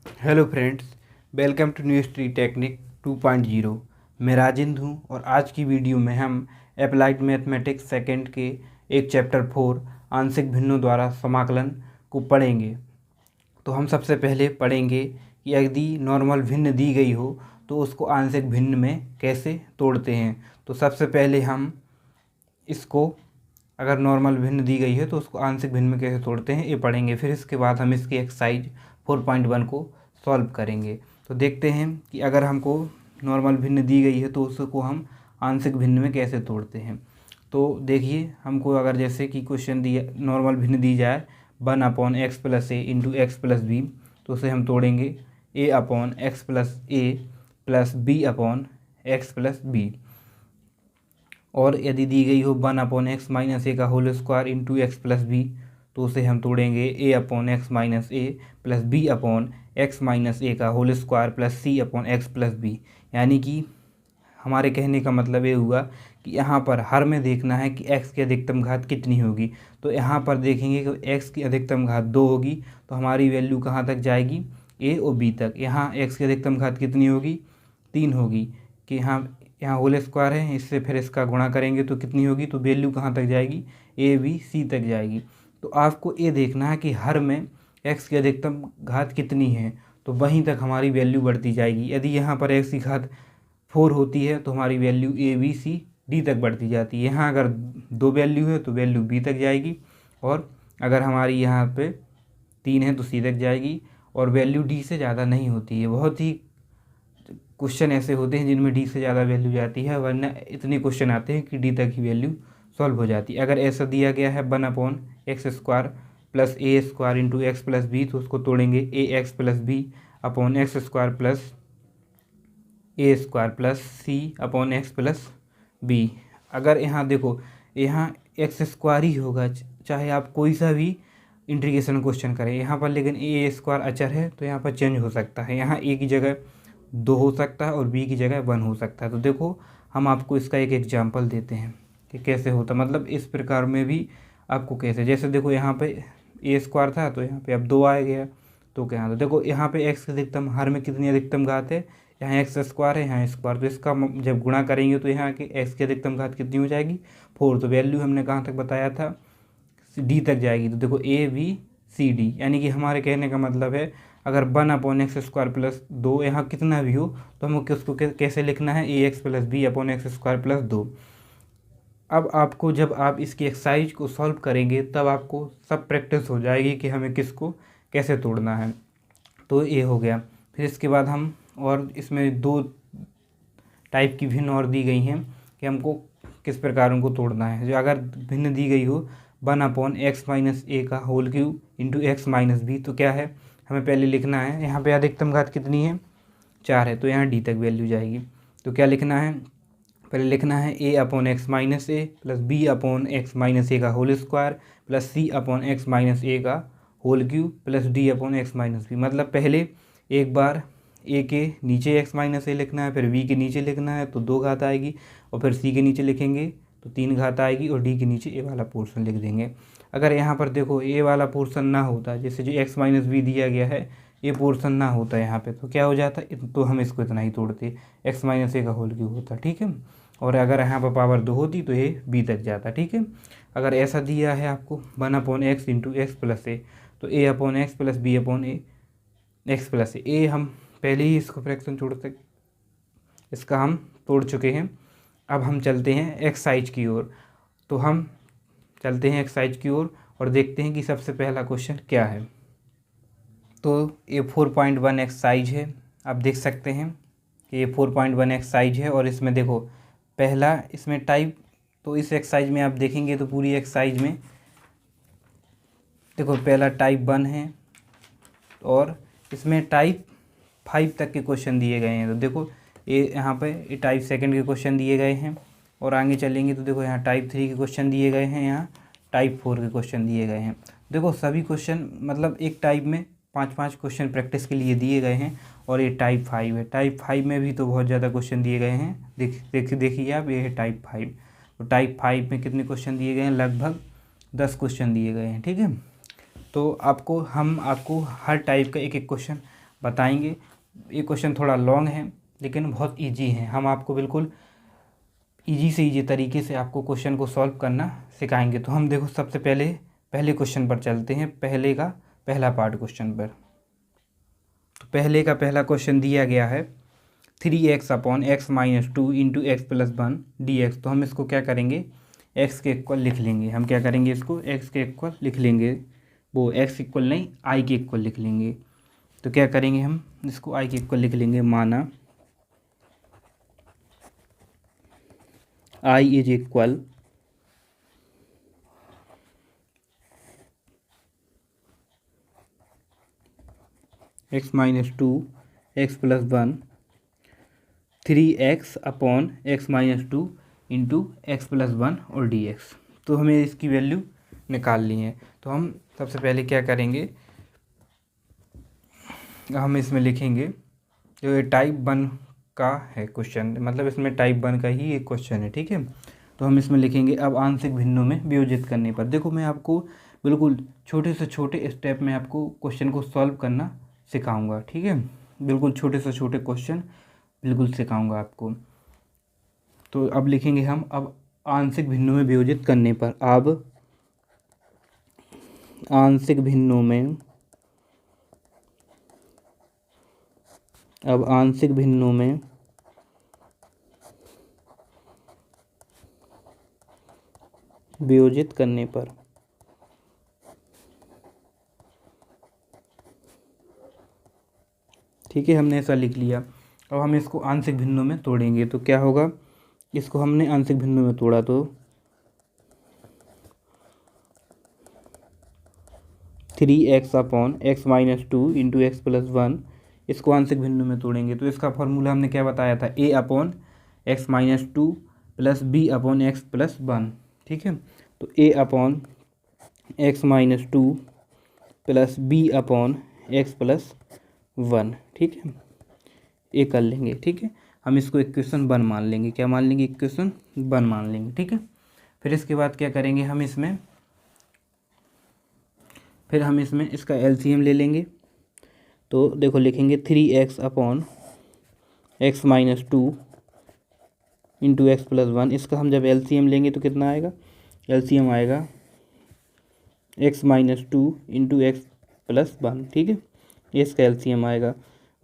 Hello friends, welcome to new स्ट्री technique 2.0। मैं राजेंद्र हूँ और आज की वीडियो में हम अप्लाइड मैथमेटिक्स सेकंड के एक चैप्टर 4 आंशिक भिन्नों द्वारा समाकलन को पढ़ेंगे। तो हम सबसे पहले पढ़ेंगे कि यदि नॉर्मल भिन्न दी गई हो तो उसको आंशिक भिन्न में कैसे तोड़ते हैं। तो सबसे पहले हम इसको, अगर नॉर्मल भिन्न दी गई है तो उसको आंशिक भिन्न में कैसे तोड़ते हैं ये पढ़ेंगे। फिर इसके बाद हम इसकी एक्सरसाइज 4.1 को सॉल्व करेंगे। तो देखते हैं कि अगर हमको नॉर्मल भिन्न दी गई है तो उसको हम आंशिक भिन्न में कैसे तोड़ते हैं। तो देखिए, हमको अगर जैसे कि क्वेश्चन दिया, नॉर्मल भिन्न दी जाए 1/x+a into x plus b, तो उसे हम तोड़ेंगे a/x+a प्लस b/x+b। और यदि दी गई हो 1/x-a का whole square into x plus b, तो उसे हम तोड़ेंगे a/x-a प्लस b/x-a का होल स्क्वायर प्लस c/x+b। यानी कि हमारे कहने का मतलब ये हुआ कि यहाँ पर हर में देखना है कि x की अधिकतम घात कितनी होगी। तो यहाँ पर देखेंगे कि x की अधिकतम घात 2 होगी, तो हमारी वैल्यू कहाँ तक जाएगी, a और b तक। यहाँ x की अधिकतम घात कितनी होगी, 3 होगी, कि यहाँ होल स्क्वायर है, इससे फिर इसका गुणा करेंगे तो कितनी होगी, तो वैल्यू कहाँ तक जाएगी, ए बी सी तक जाएगी। तो आपको ये देखना है कि हर में x की अधिकतम घात कितनी है, तो वहीं तक हमारी वैल्यू बढ़ती जाएगी। यदि यहाँ पर x की घात 4 होती है तो हमारी value A B C D तक बढ़ती जाती है। यहाँ अगर 2 वैल्यू है तो वैल्यू बी तक जाएगी, और अगर हमारी यहाँ पे 3 है तो सी तक जाएगी, और वैल्यू डी से ज़्यादा नहीं होती है। बहुत ही क्वेश्चन ऐसे होते हैं जिनमें डी से ज़्यादा वैल्यू जाती है, वरना इतने क्वेश्चन आते हैं कि डी तक ही वैल्यू सॉल्व हो जाती है। अगर ऐसा दिया गया है 1/x² plus a square into x plus b, तो उसको तोड़ेंगे ax plus b/x² plus a square plus c/x plus b। अगर यहाँ देखो, यहाँ एक्स स्क्वायर ही होगा, चाहे आप कोई सा भी इंटीग्रेशन क्वेश्चन करें यहाँ पर, लेकिन a² अचर है तो यहाँ पर चेंज हो सकता है। यहाँ a की जगह 2 हो सकता है और b की जगह 1 हो सकता है। तो देखो, हम आपको इसका एक एग्जांपल देते हैं कि कैसे होता, मतलब इस प्रकार में भी आपको कैसे, जैसे देखो यहाँ पे a² था तो यहाँ पे अब 2 आ गया, तो क्या, तो देखो यहाँ पे x की अधिकतम, हर में कितनी अधिकतम घात है, यहाँ x² है, यहाँ स्क्वायर, तो इसका जब गुणा करेंगे तो यहाँ के x की अधिकतम घात कितनी हो जाएगी, 4। तो वैल्यू हमने कहाँ तक बताया था, डी तक जाएगी। तो देखो ए बी सी डी, यानी कि हमारे कहने का मतलब है अगर 1/x² प्लस 2 यहाँ कितना भी हो तो हमको उसको कैसे लिखना है, ax प्लस b/x² प्लस 2। अब आपको, जब आप इसकी एक्सरसाइज को सॉल्व करेंगे तब आपको सब प्रैक्टिस हो जाएगी कि हमें किसको कैसे तोड़ना है। तो ये हो गया। फिर इसके बाद हम, और इसमें 2 टाइप की भिन्न और दी गई हैं कि हमको किस प्रकार उनको तोड़ना है। जो अगर भिन्न दी गई हो 1/x-a का whole cube into x minus b, तो क्या है, हमें पहले लिखना है, यहाँ पे अधिकतम घात कितनी है, 4 है, तो यहाँ डी तक वैल्यू जाएगी। तो क्या लिखना है, पहले लिखना है a/x-a प्लस b/x-a का होल स्क्वायर प्लस c/x-a का होल क्यूब प्लस d/x-b। मतलब पहले एक बार a के नीचे x-a लिखना है, फिर b के नीचे लिखना है तो 2 घात आएगी, और फिर c के नीचे लिखेंगे तो 3 घात आएगी, और d के नीचे a वाला पोर्शन लिख देंगे। अगर यहाँ पर देखो a वाला पोर्शन ना होता, जैसे जो x-b दिया गया है, ये पोर्शन ना होता यहाँ पे, तो क्या हो जाता, तो हम इसको इतना ही तोड़ते, x-a का होल क्यूब होता, ठीक है। और अगर यहाँ पर पावर 2 होती तो ये b तक जाता, ठीक है। अगर ऐसा दिया है आपको 1/x इंटू एक्स प्लस ए, तो a/x प्लस b/x प्लस ए, हम पहले ही इसको फ्रैक्शन इसका हम तोड़ चुके हैं। अब हम चलते हैं एक्सरसाइज की ओर। तो हम चलते हैं एक्सरसाइज की ओर और देखते हैं कि सबसे पहला क्वेश्चन क्या है। तो ये 4.1 एक्सरसाइज है, आप देख सकते हैं कि ये 4.1 एक्सरसाइज है। और इसमें देखो, पहला इसमें टाइप, तो इस एक्सरसाइज में आप देखेंगे तो पूरी एक्सरसाइज में देखो पहला टाइप 1 है, और इसमें टाइप 5 तक के क्वेश्चन दिए गए हैं। तो देखो ये यहाँ पे ये टाइप 2 के क्वेश्चन दिए गए हैं, और आगे चलेंगे तो देखो यहाँ टाइप 3 के क्वेश्चन दिए गए हैं, यहाँ टाइप 4 के क्वेश्चन दिए गए हैं। देखो सभी क्वेश्चन, मतलब एक टाइप में 5-5 क्वेश्चन प्रैक्टिस के लिए दिए गए हैं, और ये टाइप 5 है। टाइप 5 में भी तो बहुत ज़्यादा क्वेश्चन दिए गए हैं, देखिए आप, ये है टाइप 5। तो टाइप 5 में कितने क्वेश्चन दिए गए हैं, लगभग 10 क्वेश्चन दिए गए हैं, ठीक है। तो आपको हर टाइप का एक एक क्वेश्चन बताएंगे। ये क्वेश्चन थोड़ा लॉन्ग है लेकिन बहुत इजी है। हम आपको बिल्कुल इजी से इजी तरीके से आपको क्वेश्चन को सॉल्व करना सिखाएंगे। तो हम देखो सबसे पहले क्वेश्चन पर चलते हैं, पहले का पहला पार्ट क्वेश्चन पर। तो पहले का पहला क्वेश्चन दिया गया है 3x upon x minus 2 into x plus 1 dx। तो हम इसको क्या करेंगे, x के इक्वल लिख लेंगे। हम क्या करेंगे, इसको x के इक्वल लिख लेंगे, वो x इक्वल नहीं i के इक्वल लिख लेंगे। तो क्या करेंगे, हम इसको i के इक्वल लिख लेंगे। माना i is equal x minus 2 x plus 1 3x upon x minus 2 into x plus 1 और dx। तो हमें इसकी वैल्यू निकालनी है। तो हम सबसे पहले क्या करेंगे, हम इसमें लिखेंगे जो ये टाइप 1 का है क्वेश्चन, मतलब इसमें टाइप 1 का ही एक क्वेश्चन है, ठीक है। तो हम इसमें लिखेंगे अब आंशिक भिन्नों में वियोजित करने पर। देखो मैं आपको बिल्कुल छोटे से छोटे स्टेप में आपको क्वेश्चन को सॉल्व करना सिखाऊंगा, ठीक है। बिल्कुल छोटे से छोटे क्वेश्चन बिल्कुल सिखाऊंगा आपको। तो अब लिखेंगे हम अब आंशिक भिन्नों में वियोजित करने पर। अब आंशिक भिन्नों में वियोजित करने पर ठीक है, हमने ऐसा लिख लिया। अब हम इसको आंशिक भिन्नों में तोड़ेंगे तो क्या होगा, इसको हमने आंशिक भिन्नों में तोड़ा तो 3x upon x minus 2 into x plus 1, इसको आंशिक भिन्नों में तोड़ेंगे तो इसका फॉर्मूला हमने क्या बताया था, a upon x minus 2 plus b upon x plus 1, ठीक है। तो a upon x minus 2 plus b upon x plus 1, ठीक है, ये कर लेंगे, ठीक है। हम इसको इक्वेशन 1 मान लेंगे। क्या मान लेंगे, इक्वेशन 1 मान लेंगे, ठीक है। फिर इसके बाद क्या करेंगे, हम इसमें इसका एलसीएम ले लेंगे। तो देखो लिखेंगे 3x upon x minus 2 into x plus 1। इसका हम जब एलसीएम लेंगे तो कितना आएगा, एलसीएम आएगा x minus 2 into x plus 1, ठीक है, ये इसका एलसीएम आएगा।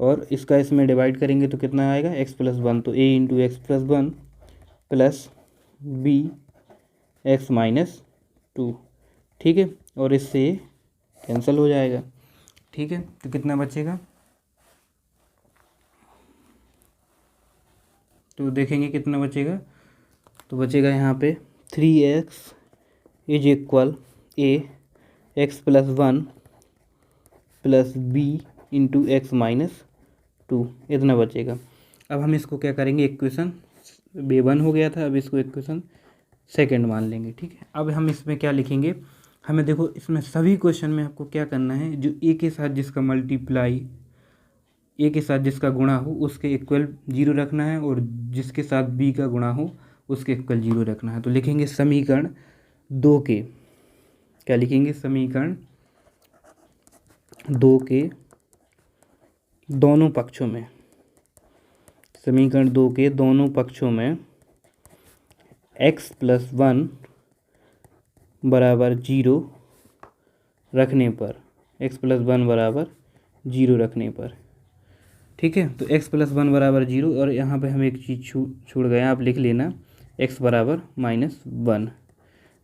और इसका इसमें डिवाइड करेंगे तो कितना आएगा, एक्स प्लस 1, तो a into x plus 1 plus b x minus 2, ठीक है। और इससे कैंसिल हो जाएगा, ठीक है। तो कितना बचेगा, तो देखेंगे कितना बचेगा। तो बचेगा यहाँ पे 3x is equal a x plus 1 plus b into x minus 2, इतना बचेगा। अब हम इसको क्या करेंगे, इक्वेशन b1 हो गया था, अब इसको इक्वेशन सेकंड मान लेंगे, ठीक है। अब हम इसमें क्या लिखेंगे, हमें देखो इसमें सभी क्वेश्चन में आपको क्या करना है, जो ए के साथ जिसका मल्टीप्लाई, ए के साथ जिसका गुणा हो उसके इक्वल 0 रखना है, और जिसके साथ बी का गुणा हो उसके इक्वल 0 रखना है। तो लिखेंगे समीकरण 2 के, क्या लिखेंगे, समीकरण 2 के दोनों पक्षों में, समीकरण 2 के दोनों पक्षों में x प्लस 1 बराबर 0 रखने पर, x प्लस 1 बराबर 0 रखने पर, ठीक है। तो x प्लस 1 बराबर 0, और यहाँ पे हम एक चीज़ छोड़ गए, आप लिख लेना x बराबर -1।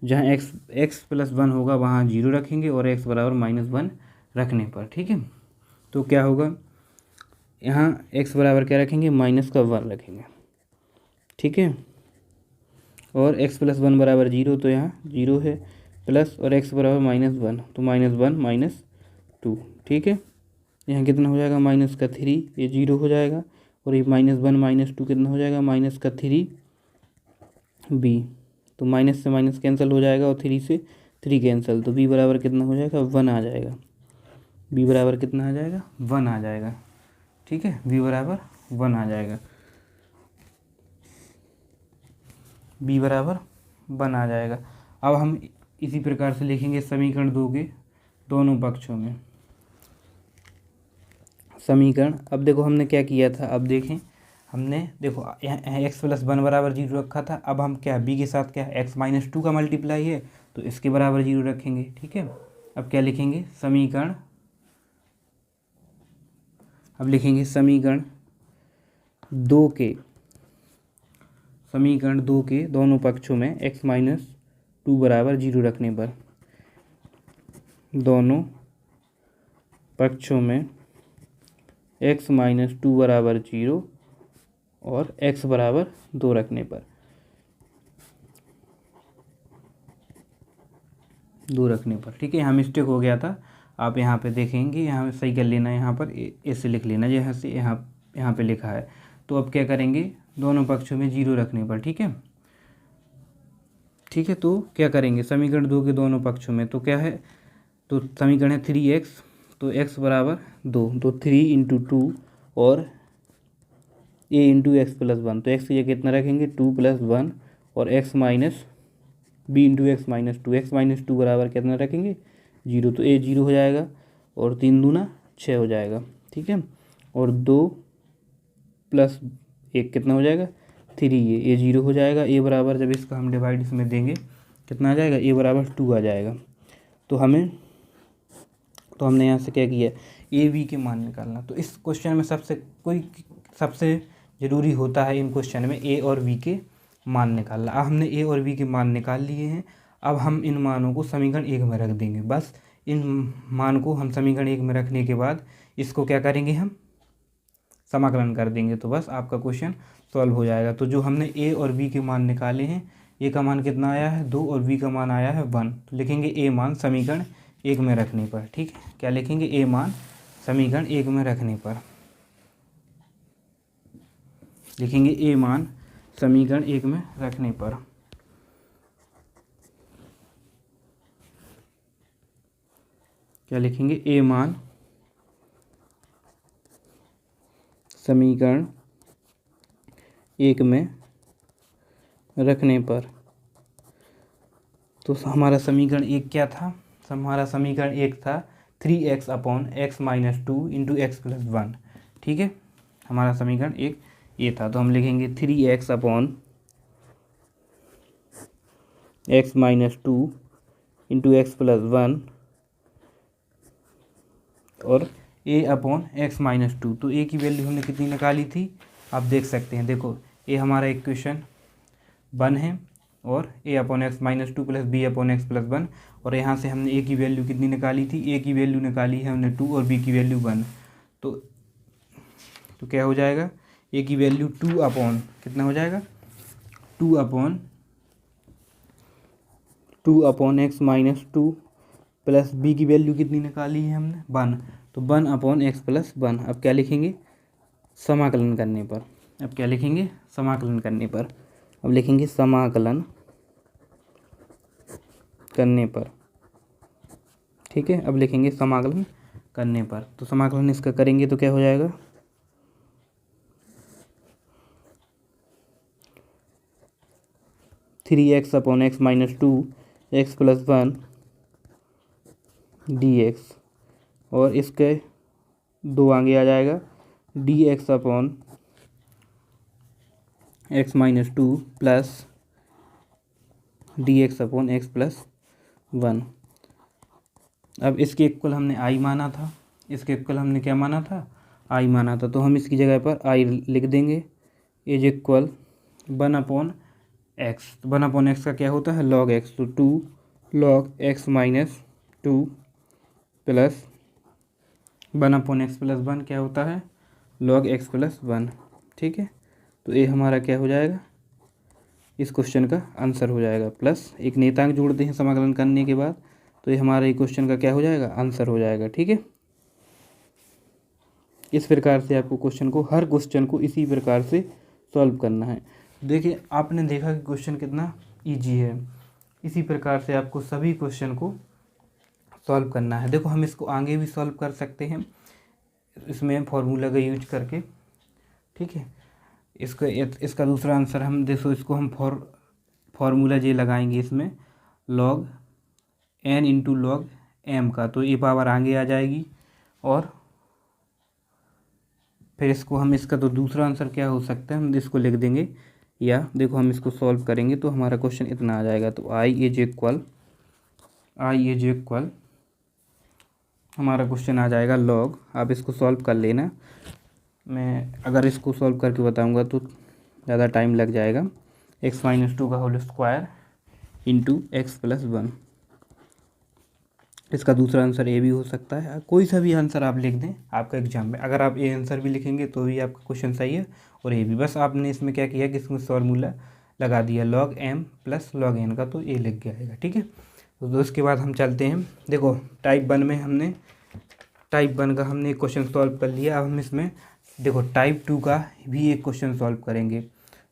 जहाँ x प्लस 1 होगा वहाँ 0 रखेंगे, और x बराबर -1 रखने पर, ठीक है। तो क्या होगा, यहाँ x बराबर क्या रखेंगे, -1 रखेंगे, ठीक है। और x प्लस 1 बराबर 0, तो यहाँ 0 है, प्लस और x बराबर -1, तो -1 -2, ठीक है। यहाँ कितना हो जाएगा, -3, ये 0 हो जाएगा, और ये -1 -2 कितना हो जाएगा, -3b। तो माइनस से माइनस कैंसिल हो जाएगा, और 3 से 3 कैंसिल, तो b बराबर कितना हो जाएगा, 1 आ जाएगा। b बराबर कितना आ जाएगा, 1 आ जाएगा, ठीक है, b बराबर 1 आ जाएगा, b बराबर 1 आ जाएगा। अब हम इसी प्रकार से लिखेंगे समीकरण 2 के दोनों पक्षों में, समीकरण, अब देखो हमने क्या किया था, अब देखें हमने देखो यहाँ एक्स प्लस वन बराबर जीरो रखा था। अब हम क्या बी के साथ क्या एक्स माइनस टू का मल्टीप्लाई है तो इसके बराबर जीरो रखेंगे। ठीक है, अब क्या लिखेंगे समीकरण, अब लिखेंगे समीकरण दो के दोनों पक्षों में एक्स माइनस टू बराबर जीरो रखने पर, दोनों पक्षों में एक्स माइनस टू बराबर जीरो और एक्स बराबर दो रखने पर, ठीक है। यहाँ मिस्टेक हो गया था, आप यहाँ पे देखेंगे, यहाँ सही कर लेना, यहाँ पर ऐसे लिख लेना जैसे से यहाँ पे लिखा है। तो अब क्या करेंगे दोनों पक्षों में जीरो रखने पर, ठीक है। तो क्या करेंगे समीकरण दो के दोनों पक्षों में, तो क्या है, तो समीकरण है 3x, तो x बराबर दो, तो 3 इंटू टू और a into x plus one, तो x ये कितना रखेंगे 2 प्लस 1 और x minus b into x minus to, x minus to बराबर कितना रखेंगे 0, तो a 0 हो जाएगा और 3 दूना 6 हो जाएगा। ठीक है, और 2 प्लस 1 कितना हो जाएगा 3, ये 0 हो जाएगा। a बराबर जब इसका हम डिवाइड इसमें देंगे कितना आ जाएगा, a बराबर 2 आ जाएगा। तो हमने यहाँ से क्या किया ए बी के मान निकालना। तो इस क्वेश्चन में सबसे ज़रूरी होता है इन क्वेश्चन में ए और बी के मान निकालना। अब हमने ए और बी के मान निकाल लिए हैं। अब हम इन मानों को समीकरण एक में रख देंगे। बस इन मान को हम समीकरण एक में रखने के बाद इसको क्या करेंगे, हम समाकलन कर देंगे, तो बस आपका क्वेश्चन सॉल्व हो जाएगा। तो जो हमने ए और बी के मान निकाले हैं, ए का मान कितना आया है 2 और बी का मान आया है 1, तो लिखेंगे ए मान समीकरण एक में रखने पर। ठीक है, क्या लिखेंगे ए मान समीकरण एक में रखने पर, लिखेंगे ए मान समीकरण एक में रखने पर। क्या लिखेंगे ए मान समीकरण एक में रखने पर। तो हमारा समीकरण एक क्या था, हमारा समीकरण एक था 3x upon x minus two into x plus one. ठीक है, हमारा समीकरण एक ये था। तो हम लिखेंगे 3x upon x minus two into x plus one और a upon x minus to. तो a की वैल्यू हमने कितनी निकाली थी, आप देख सकते हैं। देखो a हमारा इक्वेशन 1 है और a upon x minus two plus b upon x plus one, और यहाँ से हमने a की वैल्यू कितनी निकाली थी, a की वैल्यू निकाली है हमने 2 और b की वैल्यू 1। तो क्या हो जाएगा, a की वैल्यू 2 अपॉन कितना हो जाएगा 2 upon x minus two plus b की वैल्यू कितनी निकाली है हमने 1, तो 1 अपॉन एक्स प्लस 1। अब क्या लिखेंगे समाकलन करने पर, अब लिखेंगे समाकलन करने पर। ठीक है, अब लिखेंगे समाकलन करने पर। तो समाकलन इसका करेंगे तो क्या हो जाएगा, three x upon x minus to x plus one D x, और इसके दो आगे आ जाएगा D x upon x minus two plus D x upon x plus one. अब इसके इक्वल हमने आई माना था, क्या माना था, आई माना था। तो हम इसकी जगह पर आई लिख देंगे, is equal 1 upon x. 1 upon x का क्या होता है लॉग एक्स, तो 2 log x minus two plus 1 upon x plus 1 क्या होता है लॉग एक्स प्लस 1। ठीक है, तो ये हमारा क्या हो जाएगा, इस क्वेश्चन का आंसर हो जाएगा। प्लस एक नियतांक जोड़ते हैं समाकलन करने के बाद, तो ये हमारे एक क्वेश्चन का क्या हो जाएगा आंसर हो जाएगा। ठीक है, इस प्रकार से आपको हर क्वेश्चन को इसी प्रकार से सॉल्व करना है। देखिए आपने देखा कि क्वेश्चन कितना इजी है, इसी प्रकार से आपको सभी क्वेश्चन को सॉल्व करना है। देखो हम इसको आगे भी सॉल्व कर सकते हैं इसमें फार्मूला का यूज करके। ठीक है, इसका दूसरा आंसर हम देखो, इसको हम फार्मूला जे लगाएंगे इसमें log n into log m का, तो ये पावर आगे आ जाएगी और फिर इसको हम इसका तो दूसरा आंसर क्या हो सकता है, हम इसको लिख देंगे, या देखो हम इसको सॉल्व करेंगे तो हमारा क्वेश्चन इतना आ जाएगा। तो आई इज इक्वल हमारा क्वेश्चन आ जाएगा लॉग। आप इसको सॉल्व कर लेना, मैं अगर इसको सॉल्व करके बताऊंगा तो ज़्यादा टाइम लग जाएगा। x-2 का whole square into x plus 1। इसका दूसरा आंसर ए भी हो सकता है, कोई सा भी आंसर आप लिख दें आपका एग्जाम में। अगर आप ए आंसर भी लिखेंगे तो भी आपका क्वेश्चन सही है, और ए भी। बस आपने इसमें क्या किया कि इसमें फॉर्मूला लगा दिया log m plus log n का, तो ए लिख के आएगा। ठीक है, तो उसके बाद हम चलते हैं। देखो टाइप 1 में हमने टाइप 1 का हमने एक क्वेश्चन सॉल्व कर लिया। अब हम इसमें देखो टाइप 2 का भी एक क्वेश्चन सॉल्व करेंगे।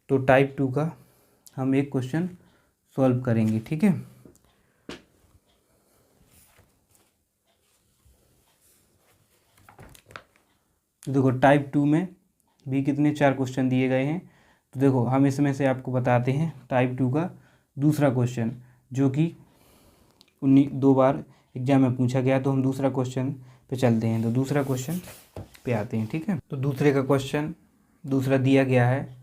तो टाइप 2 का हम एक क्वेश्चन सॉल्व करेंगे। ठीक है, देखो टाइप 2 में भी कितने 4 क्वेश्चन दिए गए हैं। तो देखो हम इसमें से आपको बताते हैं टाइप 2 का दूसरा क्वेश्चन, जो कि 2 बार एग्जाम में पूछा गया। तो हम दूसरा क्वेश्चन पे चलते हैं, तो दूसरा क्वेश्चन पे आते हैं। ठीक है, तो दूसरे का क्वेश्चन दूसरा दिया गया है,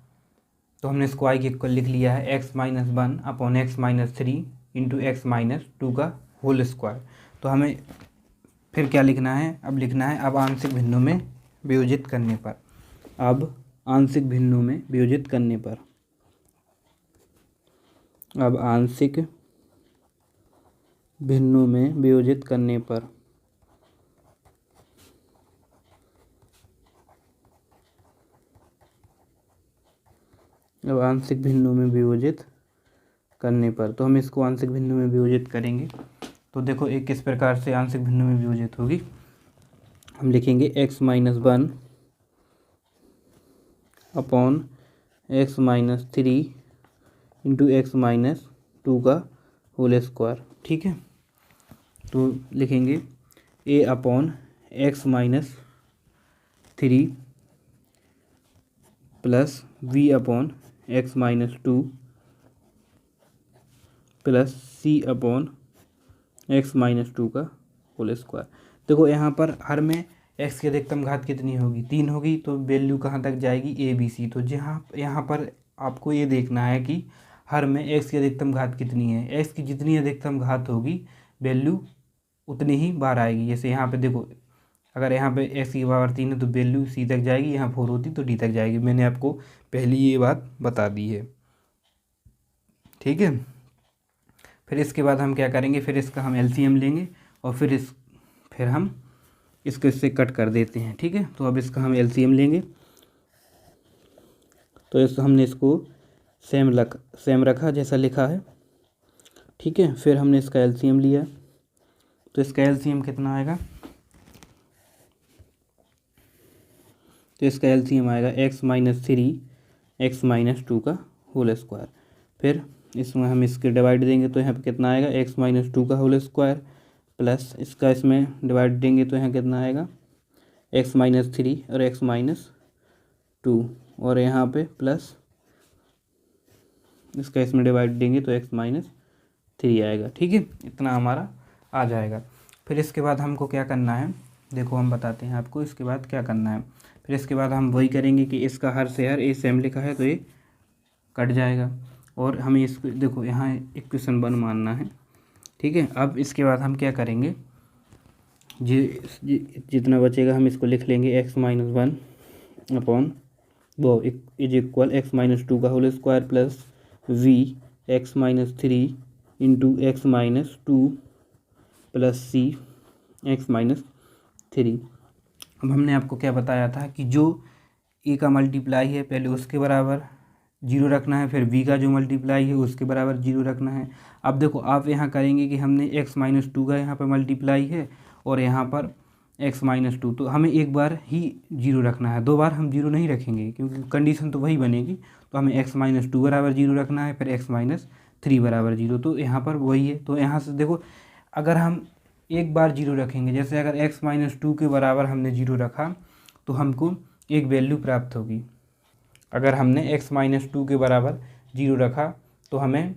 तो हमने इसको आई के इक्वल लिख लिया है x-1 upon x-3 into x-2 का होल स्क्वायर। तो हमें फिर क्या लिखना है, अब लिखना है अब आंशिक भिन्नों में वियोजित करने पर। अब आंशिक भिन्नों में वियोजित करने पर अब आंशिक भिन्नों में वियोजित करने पर अब आंशिक भिन्नों में वियोजित करने पर, तो हम इसको आंशिक भिन्नों में वियोजित करेंगे। तो देखो एक किस प्रकार से आंशिक भिन्नों में वियोजित होगी। हम लिखेंगे x-1 upon x-3 into x-2 का होल स्क्वायर। ठीक है, तो लिखेंगे a upon x-3 plus v upon x-2 plus c upon x-2 का होल स्क्वायर। देखो यहाँ पर हर में x की अधिकतम घात कितनी होगी, 3 होगी। तो वैल्यू कहाँ तक जाएगी, ABC। तो यहाँ पर आपको ये देखना है कि हर में x की अधिकतम घात कितनी है। x की जितनी अधिकतम घात होगी वैल्यू उतनी ही बार आएगी। जैसे यहाँ पे देखो, अगर यहाँ पे x की पावर 3 है तो वैल्यू c तक जाएगी, यहाँ 4 होती तो d तक जाएगी। मैंने आपको पहले ये बात बता दी है। ठीक है, फिर इसके बाद हम क्या करेंगे, फिर इसका हम LCM लेंगे और फिर हम इसको इससे कट कर देते हैं। ठीक है, तो अब इसका हम LCM लेंगे। तो हमने इसको सेम रखा जैसा लिखा है। ठीक है, फिर हमने इसका LCM लिया, तो इसका LCM कितना आएगा, तो इसका LCM आएगा x-3 x-2 का होल स्क्वायर। फिर इसमें हम इसके डिवाइड देंगे तो यहाँ पे कितना आएगा, x-2 का होल स्क्वायर प्लस इसका इसमें डिवाइड देंगे तो यहाँ कितना आएगा, x-3 और x-2, और यहाँ पे प्लस इसका इसमें डिवाइड देंगे तो x-3 आएगा। ठीक है, इतना हमारा आ जाएगा। फिर इसके बाद हमको क्या करना है, देखो हम बताते हैं आपको इसके बाद क्या करना है। फिर इसके बाद हम वही करेंगे कि इसका हर से हर ए सेम लिखा है तो ये कट जाएगा, और हमें इसको देखो यहाँ इक्वेशन 1 मानना है। ठीक है, अब इसके बाद हम क्या करेंगे, जितना बचेगा हम इसको लिख लेंगे x-1 upon is equal x-2 का whole square plus v x-3 into x-2 plus c x-3। अब हमने आपको क्या बताया था कि जो a का मल्टीप्लाई है पहले उसके बराबर 0 रखना है, फिर v का जो मल्टीप्लाई है उसके बराबर 0 रखना है। अब देखो आप यहाँ करेंगे कि हमने x-2 का यहाँ पर मल्टीप्लाई है और यहाँ पर x-2, तो हमें एक बार ही 0 रखना है, 2 बार हम 0 नहीं रखेंगे क्योंकि कंडीशन तो वही बनेगी। तो हमें x-2 बराबर 0 रखना है, फिर x-3 बराबर 0, तो यहाँ पर वही है। तो यहाँ से देखो अगर हम एक बार 0 रखेंगे, जैसे अगर x-2 के बराबर हमने 0 रखा तो हमको एक वैल्यू प्राप्त होगी। अगर हमने x-2 के बराबर 0 रखा तो हमें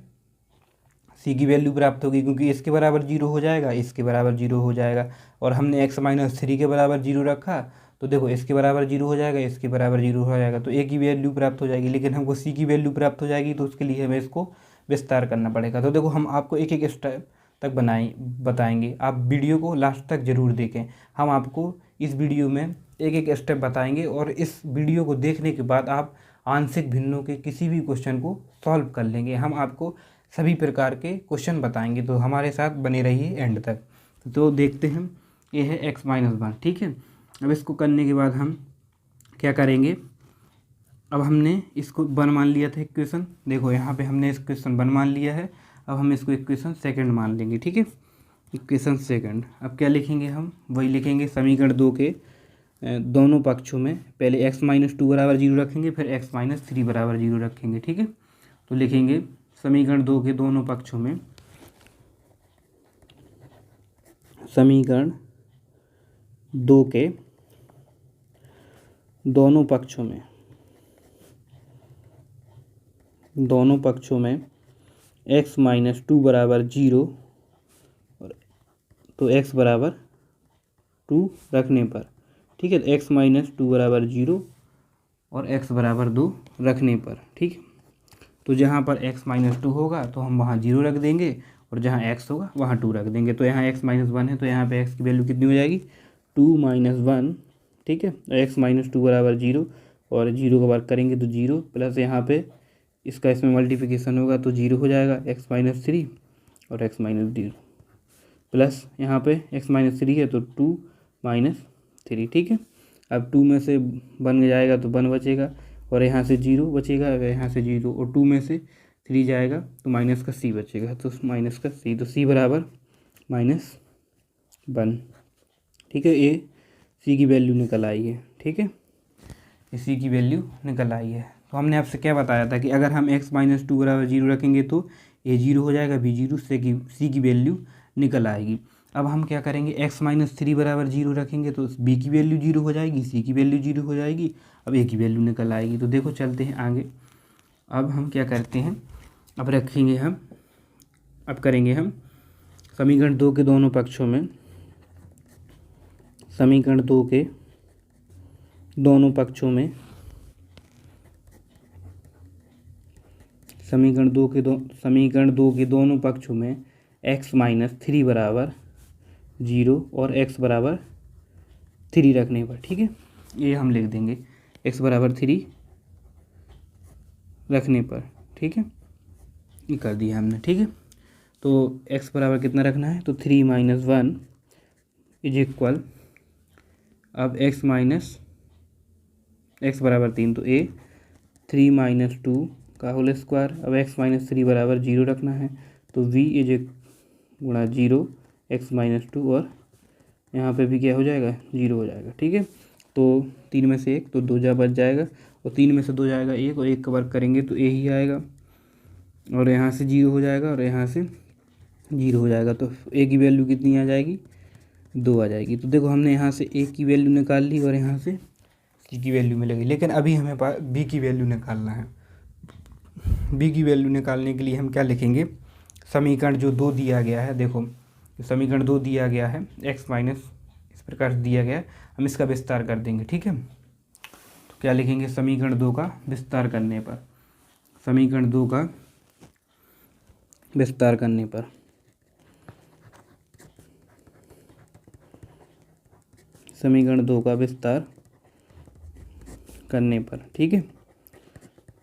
c की वैल्यू प्राप्त होगी, क्योंकि इसके बराबर 0 हो जाएगा, इसके बराबर 0 हो जाएगा। और हमने x-3 के बराबर 0 रखा तो देखो इसके बराबर 0 हो जाएगा, इसके बराबर 0 हो जाएगा, तो ए की वैल्यू प्राप्त हो जाएगी। लेकिन हमको सी की वैल्यू प्राप्त हो जाएगी, तो उसके लिए हमें इसको विस्तार करना पड़ेगा। तो देखो हम आपको एक एक स्टेप तक बताएंगे, आप वीडियो को लास्ट तक ज़रूर देखें। हम आपको इस वीडियो में एक एक स्टेप बताएंगे और इस वीडियो को देखने के बाद आप आंशिक भिन्नों के किसी भी क्वेश्चन को सॉल्व कर लेंगे। हम आपको सभी प्रकार के क्वेश्चन बताएंगे, तो हमारे साथ बने रहिए एंड तक। तो देखते हैं, ये है x-1, ठीक है। अब इसको करने के बाद हम क्या करेंगे, अब हमने इसको 1 मान लिया था इक्वेशन, देखो यहाँ पे हमने इक्वेशन 1 मान लिया है। अब हम इसको इक्वेशन 2 मान लेंगे, ठीक है, इक्वेशन 2। अब क्या लिखेंगे, हम वही लिखेंगे, समीकरण 2 के दोनों पक्षों में पहले x-2 बराबर 0 रखेंगे, फिर x-3 बराबर 0 रखेंगे, ठीक है। तो लिखेंगे समीकरण 2 के दोनों पक्षों में, समीकरण 2 के दोनों पक्षों में x-2 बराबर 0 और तो x बराबर 2 रखने पर, ठीक है, x-2 बराबर 0 और x बराबर 2 रखने पर, ठीक है। तो जहाँ पर x-2 होगा तो हम वहाँ 0 रख देंगे, और जहाँ x होगा वहाँ 2 रख देंगे। तो यहाँ x-1 है, तो यहाँ पे x की वैल्यू कितनी हो जाएगी, 2-1, ठीक है। x-2 बराबर 0 और 0 का वर्ग करेंगे तो 0, प्लस यहाँ पे इसका इसमें मल्टीप्लिकेशन होगा तो 0 हो जाएगा, x-3 और x-0, प्लस यहाँ पे x-3 है तो 2-3, ठीक है। अब 2 में से 1 जाएगा तो 1 बचेगा, और यहाँ से 0 बचेगा, अगर यहाँ से 0 और 2 में से 3 जाएगा तो माइनस का c बचेगा, तो माइनस का c, तो c बराबर -1, ठीक है। ये c की वैल्यू निकल आई है, ठीक है, इसी की वैल्यू निकल आई है। तो हमने आपसे क्या बताया था कि अगर हम x-2 बराबर 0 रखेंगे तो a 0 हो जाएगा, b 0, c की वैल्यू निकल आएगी। अब हम क्या करेंगे, x-3 बराबर 0 रखेंगे तो b की वैल्यू 0 हो जाएगी, c की वैल्यू 0 हो जाएगी, अब a की वैल्यू निकल आएगी। तो देखो चलते हैं आगे। अब हम क्या करते हैं, अब रखेंगे हम, अब करेंगे हम समीकरण 2 के दोनों पक्षों में, समीकरण 2 के दोनों पक्षों में, समीकरण 2 के दोनों पक्षों में x-3 बराबर 0 और x बराबर 3 रखने पर, ठीक है, ये हम लिख देंगे x बराबर 3 रखने पर, ठीक है, ये कर दिया हमने, ठीक है। तो x बराबर कितना रखना है, तो 3-1 इज इक्वल, अब x बराबर 3, तो a 3-2 का होल स्क्वायर। अब x-3 बराबर 0 रखना है, तो v इज गुणा 0 x-2, और यहाँ पे भी क्या हो जाएगा, 0 हो जाएगा, ठीक है। तो 3 में से 1 तो 2 जा बच जाएगा, और 3 में से 2 जाएगा 1, और 1 का वर्ग करेंगे तो a ही आएगा, और यहाँ से 0 हो जाएगा, और यहाँ से 0 हो जाएगा, तो a की वैल्यू कितनी आ जाएगी, 2 आ जाएगी। तो देखो हमने यहाँ से a की वैल्यू निकाल ली, और यहाँ से c की वैल्यू मिलेगी। लेकिन अभी हमें b की वैल्यू निकालना है। b की वैल्यू निकालने के लिए हम क्या लिखेंगे, समीकरण जो 2 दिया गया है, देखो समीकरण 2 दिया गया है, x- इस प्रकार से दिया गया है, हम इसका विस्तार कर देंगे, ठीक है। तो क्या लिखेंगे, समीकरण 2 का विस्तार करने पर, समीकरण 2 का विस्तार करने पर, समीकरण 2 का विस्तार करने पर, ठीक है।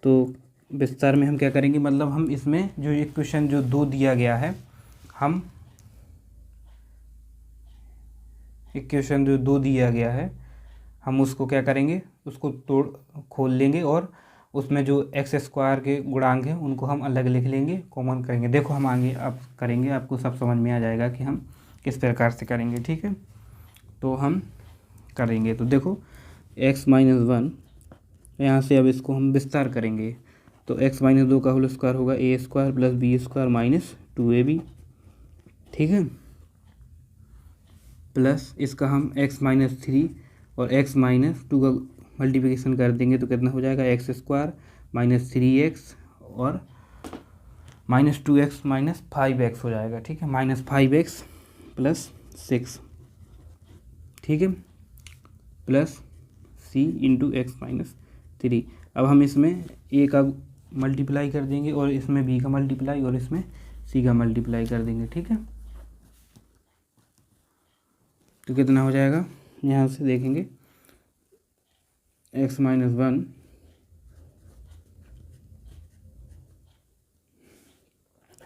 तो विस्तार में हम क्या करेंगे, मतलब हम इसमें जो इक्वेशन जो 2 दिया गया है, हम इक्वेशन जो 2 दिया गया है, हम उसको क्या करेंगे, उसको खोल लेंगे, और उसमें जो x² के गुणांक हैं उनको हम अलग लिख लेंगे, कॉमन करेंगे। देखो हम आगे अब करेंगे, आपको सब समझ में आ जाएगा कि हम किस प्रकार से करेंगे, ठीक है। तो हम करेंगे, तो देखो x-1, यहाँ से अब इसको हम विस्तार करेंगे, तो x-2 का होल स्क्वायर होगा a² प्लस b² -2ab, ठीक है, प्लस इसका हम x-3 और x-2 का मल्टीप्लिकेशन कर देंगे तो कितना हो जाएगा, x² -3x और -2x -5x हो जाएगा, ठीक है, -5x + 6, ठीक है, प्लस सी इंटू एक्स माइनस 3। अब हम इसमें ए का मल्टीप्लाई कर देंगे और इसमें बी का मल्टीप्लाई और इसमें सी का मल्टीप्लाई कर देंगे, ठीक है। तो कितना हो जाएगा, यहाँ से देखेंगे x minus 1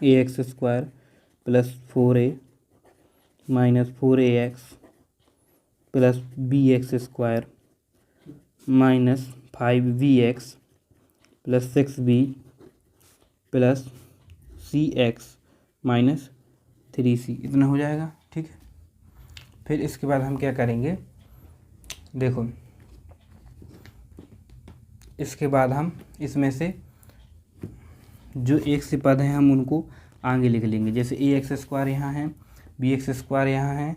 a x square plus 4a minus 4ax plus b x square minus 5bx plus 6b plus c x minus 3c, इतना हो जाएगा, ठीक है। फिर इसके बाद हम क्या करेंगे, देखो इसके बाद हम इसमें से जो एक से पद हैं हम उनको आगे लिख लेंगे। जैसे ए एक्स स्क्वायर यहाँ है, बी एक्स स्क्वायर यहाँ है,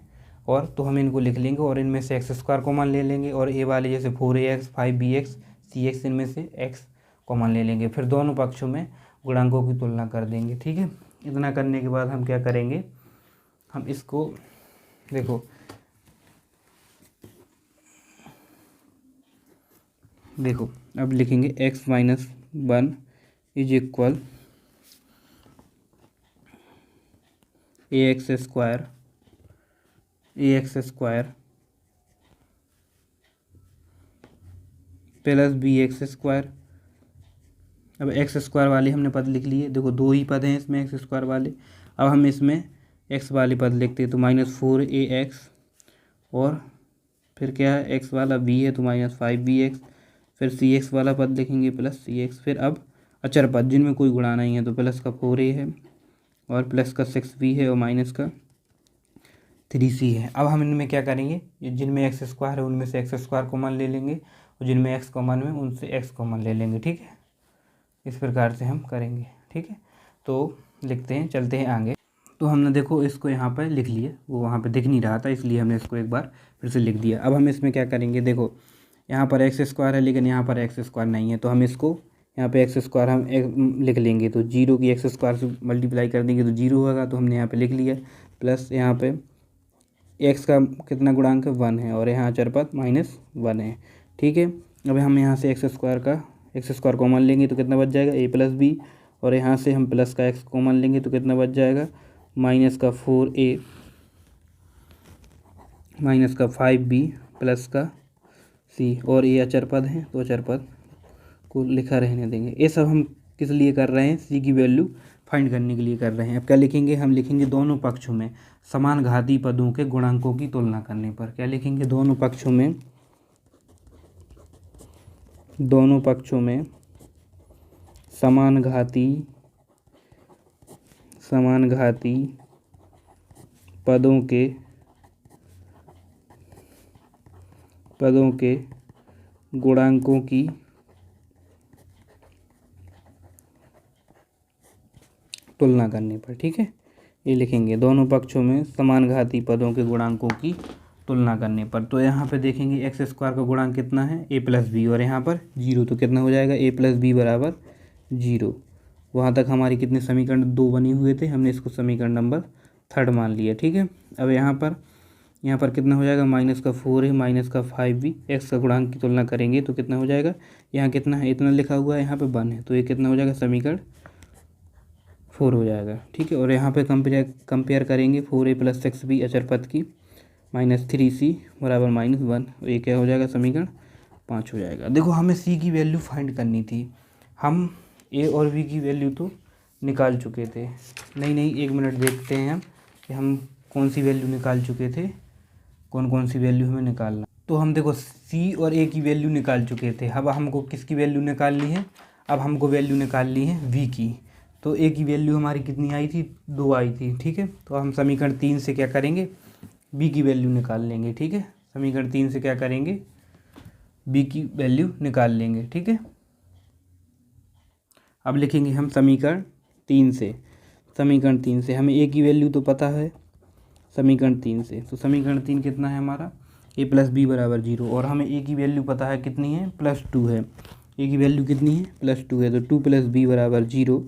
और तो हम इनको लिख लेंगे और इनमें से एक्स स्क्वायर कॉमन ले लेंगे, और ए वाले जैसे 4ax 5bx सी एक्स, इनमें से एक्स कॉमन ले लेंगे। फिर दोनों पक्षों में गुणांकों की तुलना कर देंगे, ठीक है। इतना करने के बाद हम क्या करेंगे, हम इसको देखो अब लिखेंगे x minus 1 is equal a x square plus b x square. अब एक्स स्क्वायर वाले हमने पद लिख लिए, देखो दो ही पद हैं इसमें एक्स स्क्वायर वाले। अब हम इसमें एक्स वाले पद लिखते हैं, तो -4ax, और फिर क्या है एक्स वाला बी है तो -5bx, फिर सी एक्स वाला पद लिखेंगे प्लस सी एक्स। फिर अब अचर पद जिनमें कोई गुणा नहीं है, तो प्लस का 4a है और प्लस का 6b है और माइनस का 3c है। अब हम इनमें क्या करेंगे, जिनमें एक्स स्क्वायर है उनमें से एक्स स्क्वायर कॉमन ले लेंगे, और जिनमें एक्स कॉमन है उनसे एक्स कॉमन ले लेंगे, ठीक है। इस प्रकार से हम करेंगे, ठीक है। तो लिखते हैं, चलते हैं आगे। तो हमने देखो इसको यहाँ पर लिख लिया, वो वहाँ पे दिख नहीं रहा था इसलिए हमने इसको एक बार फिर से लिख दिया। अब हम इसमें क्या करेंगे, देखो यहाँ पर एक्स स्क्वायर है लेकिन यहाँ पर एक्स स्क्वायर नहीं है, तो हम इसको यहाँ पे एक्स स्क्वायर हम लिख लेंगे, तो 0 की एक्स स्क्वायर से मल्टीप्लाई कर देंगे तो 0 होगा, तो हमने यहाँ पे लिख लिया। प्लस यहाँ पे एक्स का कितना गुणांक है 1 है, और यहाँ अचर पद -1 है, ठीक है। अब हम यहाँ से एक्स स्क्वायर कॉमन लेंगे तो कितना बच जाएगा a प्लस बी, और यहाँ से हम प्लस का एक्स कॉमन लेंगे तो कितना बच जाएगा माइनस का 4a माइनस का 5b प्लस का c, और ये अचर पद हैं तो अचर पद को लिखा रहने देंगे। ये सब हम किस लिए कर रहे हैं, c की वैल्यू फाइंड करने के लिए कर रहे हैं। अब क्या लिखेंगे, हम लिखेंगे दोनों पक्षों में समान घातीय पदों के गुणांकों की तुलना करने पर। क्या लिखेंगे, दोनों पक्षों में समान घातीय पदों के गुणांकों की तुलना करने पर, ठीक है। ये लिखेंगे दोनों पक्षों में समान घातीय पदों के गुणांकों की तुलना करने पर। तो यहाँ पे देखेंगे एक्स स्क्वायर का गुणांक कितना है a प्लस बी, और यहाँ पर 0, तो कितना हो जाएगा a प्लस बी बराबर 0। वहाँ तक हमारी कितने समीकरण 2 बने हुए थे, हमने इसको समीकरण नंबर 3 मान लिया, ठीक है। अब यहाँ पर कितना हो जाएगा, माइनस का 4 है माइनस का 5b, एक्स का गुणांक की तुलना करेंगे तो कितना हो जाएगा, यहाँ कितना है इतना लिखा हुआ है, यहाँ पे 1 है, तो ये कितना हो जाएगा समीकरण 4 हो जाएगा, ठीक है। और यहाँ पे कंपेयर करेंगे 4a प्लस 6b अचर पद की -3c बराबर -1, ये क्या हो जाएगा समीकरण 5 हो जाएगा। देखो हमें c की वैल्यू फाइंड करनी थी, हम a और b की वैल्यू तो निकाल चुके थे। नहीं, एक मिनट देखते हैं हम कि हम कौन सी वैल्यू निकाल चुके थे, कौन सी वैल्यू हमें निकालना। तो हम देखो c और a की वैल्यू निकाल चुके थे। अब हमको किसकी वैल्यू निकालनी है, अब हमको वैल्यू निकालनी है v की। तो a की वैल्यू हमारी कितनी आई थी, 2 आई थी, ठीक है। तो हम समीकरण 3 से क्या करेंगे, b की वैल्यू निकाल लेंगे, ठीक है। समीकरण 3 से क्या करेंगे, b की वैल्यू निकाल लेंगे, ठीक है। अब लिखेंगे हम समीकरण 3 से हमें a की वैल्यू तो पता है समीकरण 3 से, तो समीकरण 3 कितना है हमारा, a प्लस बी बराबर 0, और हमें a की वैल्यू पता है कितनी है, +2 है। a की वैल्यू कितनी है, +2 है, तो 2 प्लस बी बराबर 0,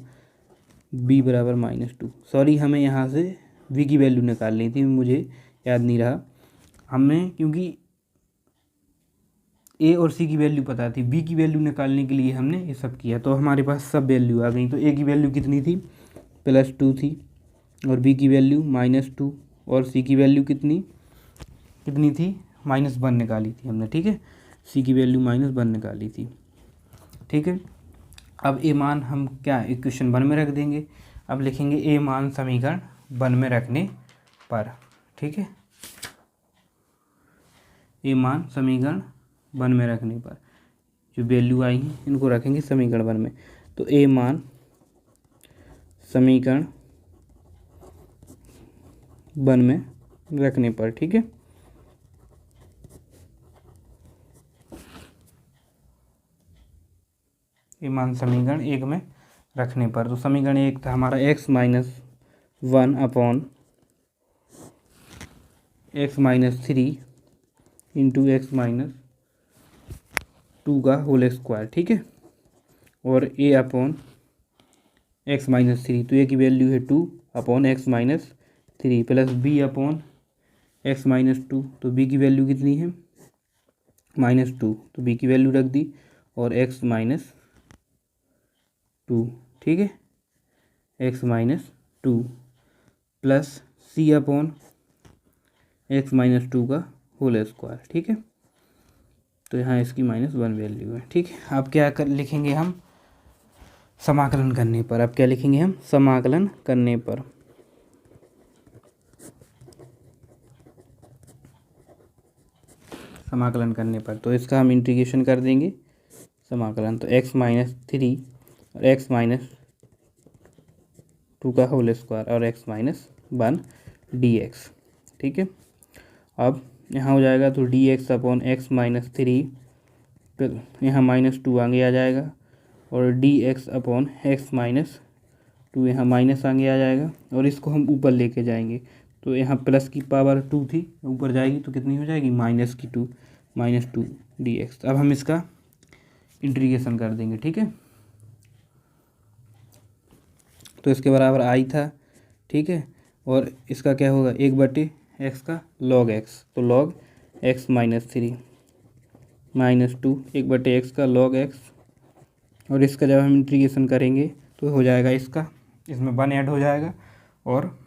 b बराबर -2। सॉरी, हमें यहाँ से v की वैल्यू निकालनी थी, मुझे याद नहीं रहा हमने, क्योंकि ए और सी की वैल्यू पता थी, बी की वैल्यू निकालने के लिए हमने ये सब किया, तो हमारे पास सब वैल्यू आ गई। तो ए की वैल्यू कितनी थी, +2 थी, और बी की वैल्यू -2, और सी की वैल्यू कितनी कितनी थी, -1 निकाली थी हमने, ठीक है। सी की वैल्यू -1 निकाली थी, ठीक है। अब ए मान हम क्या इक्वेशन 1 में रख देंगे। अब लिखेंगे ए मान समीकरण 1 में रखने पर, ठीक है। ए मान समीकरण 1 में रखने पर जो वैल्यू आई हैं इनको रखेंगे समीकरण 1 में। तो ए मान समीकरण 1 में रखने पर, ठीक है। ए मान समीकरण 1 में रखने पर, तो समीकरण 1 था हमारा x-1 upon x-3 into x-2 का होल स्क्वायर, ठीक है। और a अपॉन x-3, तो a की वैल्यू है 2 upon x-3 plus b upon x-2, तो b की वैल्यू कितनी है -2, तो b की वैल्यू रख दी, और x-2, ठीक है, x-2 plus c upon x-2 का होल स्क्वायर, ठीक है। तो यहाँ इसकी -1 वैल्यू है, ठीक है। अब क्या कर लिखेंगे हम समाकलन करने पर, अब क्या लिखेंगे हम समाकलन करने पर, समाकलन करने पर तो इसका हम इंटीग्रेशन कर देंगे समाकलन, तो x-3 और x-2 का होल स्क्वायर और x-1 dx, ठीक है। अब यहाँ हो जाएगा तो dx अपॉन x-3, फिर यहाँ -2 आगे आ जाएगा, और dx अपॉन x-2 यहाँ माइनस आगे आ जाएगा, और इसको हम ऊपर लेके जाएंगे, तो यहाँ प्लस की पावर 2 थी, ऊपर जाएगी तो कितनी हो जाएगी -2 dx। अब हम इसका इंटीग्रेशन कर देंगे, ठीक है। तो इसके बराबर आई था, ठीक है, और इसका क्या होगा 1/x का log x, तो log x-3 -2 1/x का log x, और इसका जब हम इंटीग्रेशन करेंगे तो हो जाएगा इसका, इसमें 1 ऐड हो जाएगा, और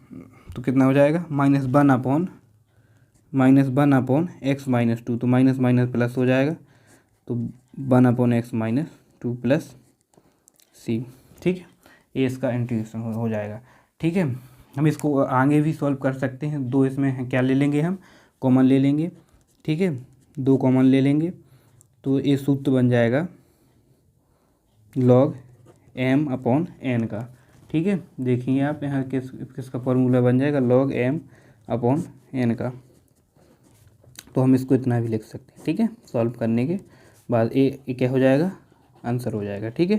तो कितना हो जाएगा -1 अपॉन x-2, तो माइनस माइनस प्लस हो जाएगा, तो 1 अपॉन x-2 प्लस c, ठीक है। ये इसका इंटीग्रेशन हो जाएगा, ठीक है। हम इसको आगे भी सॉल्व कर सकते हैं, दो इसमें क्या ले लेंगे हम कॉमन ले लेंगे, ठीक है, 2 कॉमन ले लेंगे, तो ये सूत्र बन जाएगा log m अपॉन n का, ठीक है। देखिए आप यहाँ किसका फॉर्मूला बन जाएगा log m अपॉन n का, तो हम इसको इतना भी लिख सकते हैं, ठीक है। सॉल्व करने के बाद ये क्या हो जाएगा आंसर हो जाएगा, ठीक है।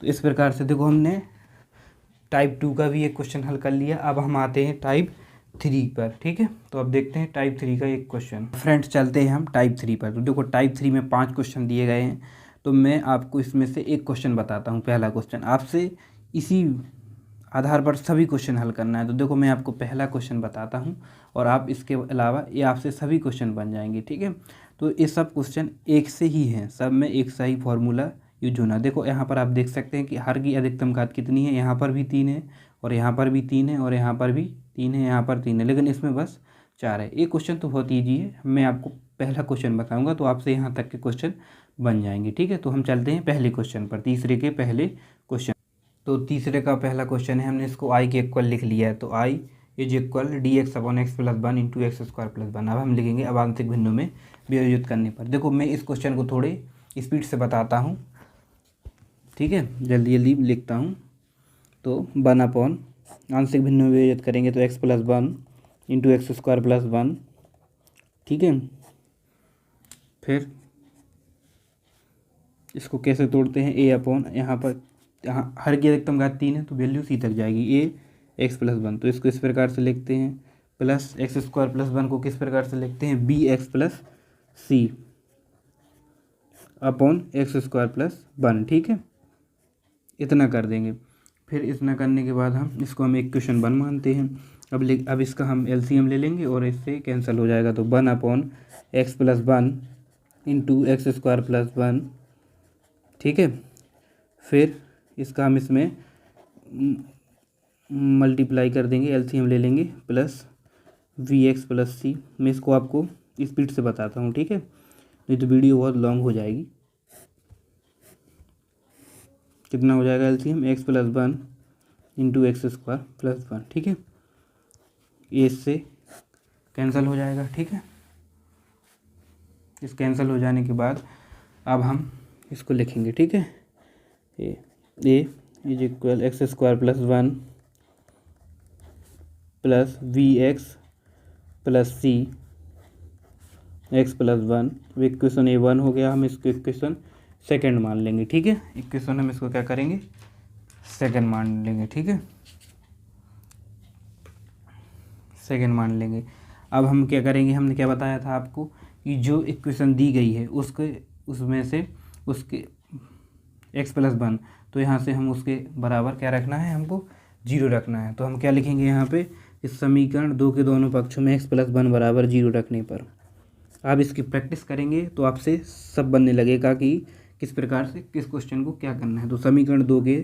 तो इस प्रकार से देखो हमने टाइप 2 का भी एक क्वेश्चन हल कर लिया। अब हम आते हैं टाइप 3 पर, ठीक है। तो अब देखते हैं टाइप 3 का एक क्वेश्चन। फ्रेंड्स चलते हैं हम टाइप 3 पर। तो देखो टाइप 3 में 5 क्वेश्चन दिए गए हैं, तो मैं आपको इसमें से एक क्वेश्चन बताता हूँ। पहला क्वेश्चन आपसे इसी आधार पर सभी क्वेश्चन हल करना है। तो देखो मैं आपको पहला क्वेश्चन बताता हूँ, और आप इसके अलावा ये आपसे सभी क्वेश्चन बन जाएंगे, ठीक है। तो ये सब क्वेश्चन एक से ही हैं, सब में एक सा ही फॉर्मूला यूज होना। देखो यहाँ पर आप देख सकते हैं कि हर की अधिकतम घात कितनी है, यहाँ पर भी 3 है, और यहाँ पर भी 3 है, और यहाँ पर भी 3 है, यहाँ पर 3 है, लेकिन इसमें बस 4 है। ये क्वेश्चन तो बहुत ईजी है, मैं आपको पहला क्वेश्चन बताऊँगा, तो आपसे यहाँ तक के क्वेश्चन बन जाएंगे, ठीक है। तो हम चलते हैं पहले क्वेश्चन पर, तीसरे के पहले क्वेश्चन। तो तीसरे का पहला क्वेश्चन है, हमने इसको आई के इक्वल लिख लिया है, तो I is equal d x upon x plus 1 into x square plus 1। अब हम लिखेंगे अवांशिक भिन्नों में विभाजित करने पर। देखो मैं इस क्वेश्चन को थोड़े स्पीड से बताता हूँ, ठीक है, जल्दी जल्दी लिखता हूँ। तो 1 अपॉन आंशिक भिन्नों में विभाजित करेंगे तो x plus 1 into x square plus 1, ठीक है। फिर इसको कैसे तोड़ते हैं, ए अपॉन यहाँ पर हर की अधिकतम घात 3 है, तो वैल्यू सी तक जाएगी, ए एक्स प्लस 1, तो इसको इस प्रकार से लिखते हैं। प्लस एक्स स्क्वायर प्लस 1 को किस प्रकार से लिखते हैं, बी एक्स प्लस सी अपॉन एक्स स्क्वायर प्लस 1, ठीक है। इतना कर देंगे। फिर इतना करने के बाद हम इसको हम इक्वेशन 1 मानते हैं। अब इसका हम एलसीएम ले लेंगे और इससे कैंसिल हो जाएगा, तो 1 upon x plus 1 into x square plus 1, ठीक है। फिर इसका हम इसमें मल्टीप्लाई कर देंगे, एलसीएम ले लेंगे, प्लस वी एक्स प्लस सी। मैं इसको आपको स्पीड से बताता हूँ, ठीक है, नहीं तो वीडियो बहुत लॉन्ग हो जाएगी। कितना हो जाएगा LCM, x plus 1 into x square plus 1, ठीक है। ये इससे कैंसिल हो जाएगा, ठीक है। इस कैंसिल हो जाने के बाद अब हम इसको लिखेंगे, ठीक है। A is equal x square plus 1 plus b x plus c x plus 1। Equation A1 हो गया, हम इसको इक्वेशन सेकंड मान लेंगे, ठीक है। इक्वेशन हम इसको क्या करेंगे, सेकंड मान लेंगे, ठीक है, सेकंड मान लेंगे। अब हम क्या करेंगे, हमने क्या बताया था आपको कि जो इक्वेशन दी गई है उसमें से उसके एक्स प्लस 1, तो यहाँ से हम उसके बराबर क्या रखना है, हमको 0 रखना है। तो हम क्या लिखेंगे यहाँ पे, इस समीकरण 2 के दोनों पक्षों में एक्स प्लस 1 बराबर 0 रखने पर। आप इसकी प्रैक्टिस करेंगे तो आपसे सब बनने लगेगा कि किस प्रकार से किस क्वेश्चन को क्या करना है। तो समीकरण 2 के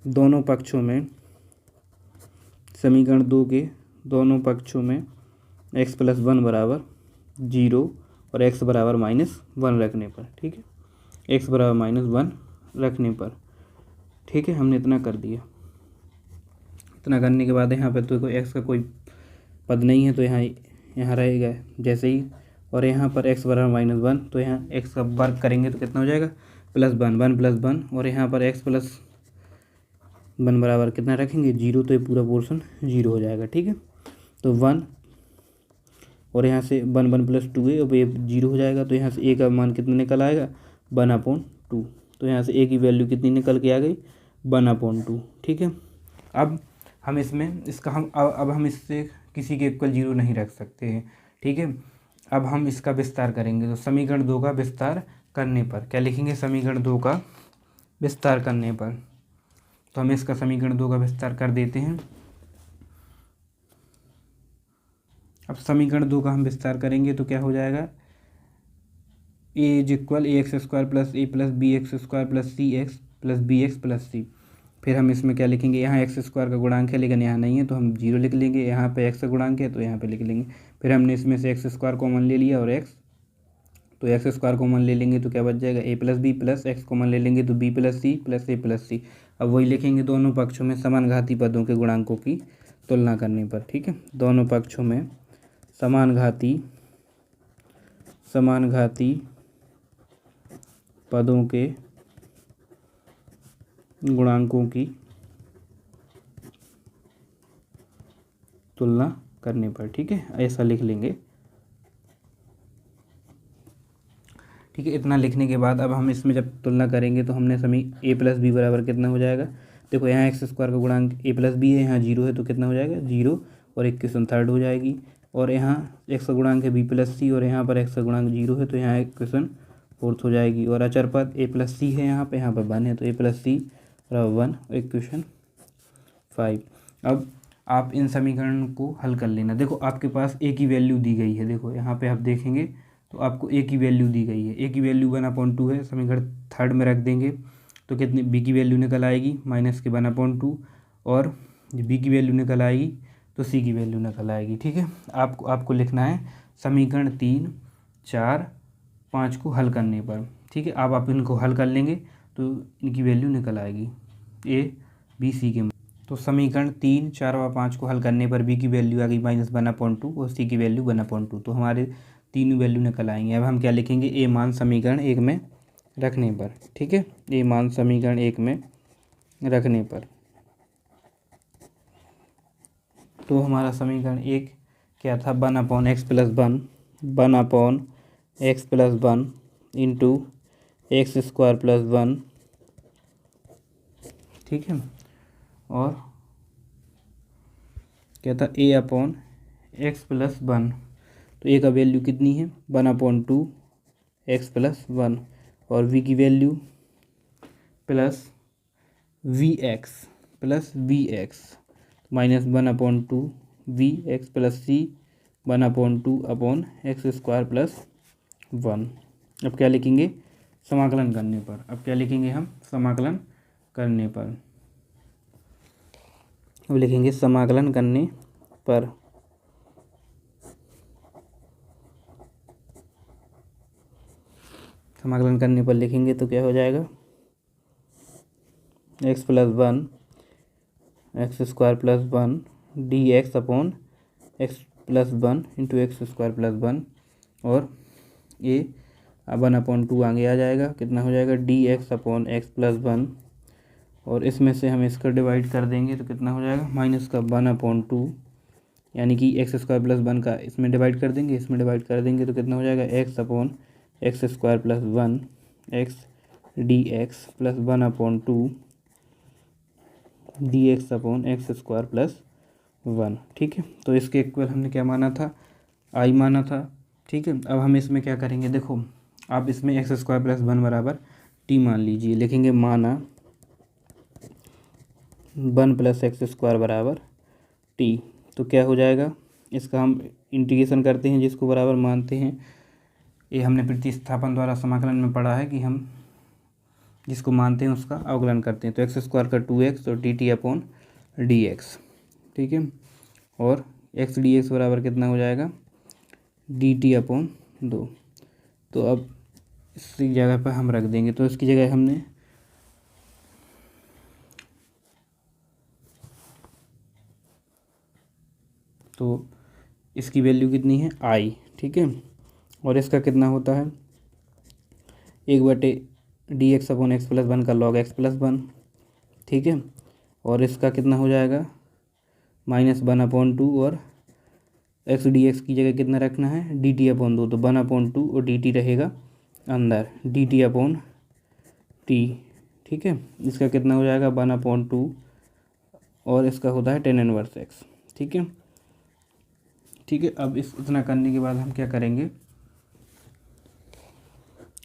दोनों पक्षों में, समीकरण 2 के दोनों पक्षों में एक्स प्लस 1 बराबर 0 और एक्स बराबर -1 रखने पर, ठीक है, एक्स बराबर -1 रखने पर, ठीक है। हमने इतना कर दिया। इतना करने के बाद यहाँ पे तो कोई एक्स का कोई पद नहीं है, तो यहाँ रहेगा जैसे ही, और यहाँ पर एक्स बराबर -1, तो यहाँ एक्स का वर्ग करेंगे तो कितना हो जाएगा, +1, 1 + 1, और यहाँ पर एक्स प्लस 1 बराबर कितना रखेंगे, 0, तो ये पूरा पोर्शन 0 हो जाएगा, ठीक है। तो 1 और यहाँ से 1 1 + 2 है, अब ये 0 हो जाएगा। तो यहाँ से ए का मान कितना निकल आएगा, 1/2। तो यहाँ से ए की वैल्यू कितनी निकल के आ गई, 1/2, ठीक है। अब हम इसमें इसका अब हम इससे किसी के इक्वल 0 नहीं रख सकते हैं, ठीक है। अब हम इसका विस्तार करेंगे, तो समीकरण 2 का विस्तार करने पर क्या लिखेंगे, समीकरण 2 का विस्तार करने पर। तो हम इसका समीकरण 2 का विस्तार कर देते हैं। अब समीकरण 2 का हम विस्तार करेंगे तो क्या हो जाएगा, a is equal ax² plus a plus bx² plus cx plus bx plus c। फिर हम इसमें क्या लिखेंगे, यहाँ x² का गुणांक है लेकिन यहाँ नहीं है, तो हम 0 लिख लेंगे। यहाँ पे x का गुणांक है तो यहाँ पे लिख लेंगे। फिर हमने इसमें से x² कॉमन ले लिया और x, तो x² कॉमन ले लेंगे तो क्या बच जाएगा, a plus b plus x common ले लेंगे तो b plus c plus a plus c. अब वही लिखेंगे दोनों पक्षों में समानघाती पदों के गुणांकों की तुलना करने पर, ठीक है। दोनों पक्षों में समानघाती पदों के गुणांकों की तुलना करने पर, ठीक है, ऐसा लिख लेंगे, ठीक है। इतना लिखने के बाद अब हम इसमें जब तुलना करेंगे तो हमने a प्लस बी बराबर कितना हो जाएगा, देखो यहाँ x² का गुणांक a प्लस बी है, यहाँ 0 है, तो कितना हो जाएगा 0, और इक्वेशन थर्ड हो जाएगी। और यहाँ x का गुणांक है b प्लस सी, और यहाँ पर x का गुणांक 0 है, तो यहाँ इक्वेशन फोर्थ हो जाएगी। और अचर पद a प्लस सी है, यहाँ पर 1 है, तो a प्लस सी बराबर 1, इक्वेशन 5। अब आप इन समीकरण को हल कर लेना। देखो आपके पास a की वैल्यू दी गई है, देखो यहाँ पे आप देखेंगे तो आपको a की वैल्यू दी गई है, a की वैल्यू 1/2 है, समीकरण थर्ड में रख देंगे तो कितनी b की वैल्यू निकल आएगी -1/2, और b की वैल्यू निकल आएगी तो c की वैल्यू निकल आएगी, ठीक है। आपको लिखना है समीकरण 3, 4, 5 को हल करने पर, ठीक है। आप इनको हल कर लेंगे तो इनकी वैल्यू निकल आएगी a b c के। तो समीकरण 3, 4 व 5 को हल करने पर b की वैल्यू आ गई -1/2 और c की वैल्यू 1/2, तो हमारे तीनों वैल्यू निकल आएंगे। अब हम क्या लिखेंगे, a मान समीकरण 1 में रखने पर, ठीक है, a मान समीकरण 1 में रखने पर। तो हमारा समीकरण 1 क्या था, 1/x + 1, 1/x + 1 इंटू x² + 1, ठीक है। और क्या था, a/x + 1, तो a का वैल्यू कितनी है 1/2 x + 1, और v की value plus vx -1/2 vx + c 1/2 x² + 1, अब क्या लिखेंगे, समाकलन करने पर। अब क्या लिखेंगे हम, समाकलन करने पर। अब लिखेंगे समाकलन करने पर। समाकलन करने पर लिखेंगे तो क्या हो जाएगा, x plus 1 x square plus 1 D x upon x plus 1 into x square plus 1 और ये 1/2 आगे आ जाएगा, कितना हो जाएगा D x upon x plus 1 और इसमें से हम इसका डिवाइड कर देंगे तो कितना हो जाएगा माइनस का 1/2, यानी कि एक्स स्क्वायर प्लस 1 का इसमें डिवाइड कर देंगे, इसमें डिवाइड कर देंगे तो कितना हो जाएगा x upon x square plus 1 x D x plus 1/2 D x upon x square plus 1। ठीक है, तो इसके इक्वल हमने क्या माना था, आई माना था। ठीक है, अब हम इसमें क्या करेंगे, देखो आप इसमें एक्स स्क्वायर प्लस 1 बराबर टी मान लीजिए, लिखेंगे माना 1 प्लस एक्स स्क्वायर बराबर टी। तो क्या हो जाएगा, इसका हम इंटीग्रेशन करते हैं जिसको बराबर मानते हैं। ये हमने प्रतिस्थापन द्वारा समाकलन में पढ़ा है कि हम जिसको मानते हैं उसका अवकलन करते हैं। तो एक्स स्क्वायर का 2x और D T upon D x. ठीक है, और एक्स डी एक्स बराबर कितना हो जाएगा डी टी अपॉन 2। तो अब इसी जगह पर हम रख देंगे, तो इसकी जगह हमने तो इसकी वैल्यू कितनी है आई। ठीक है, और इसका कितना होता है 1/डी एक्स अपॉन एक्स प्लस 1 का लॉग एक्स प्लस 1। ठीक है, और इसका कितना हो जाएगा -1/2 और एक्स डी एक्स की जगह कितना रखना है डी टी अपॉन 2, तो 1/2 और डी टी रहेगा अंदर डी टी अपॉन टी। ठीक है, इसका कितना हो जाएगा 1/2 और इसका होता है tan इनवर्स एक्स। ठीक है, ठीक है, अब इतना करने के बाद हम क्या करेंगे,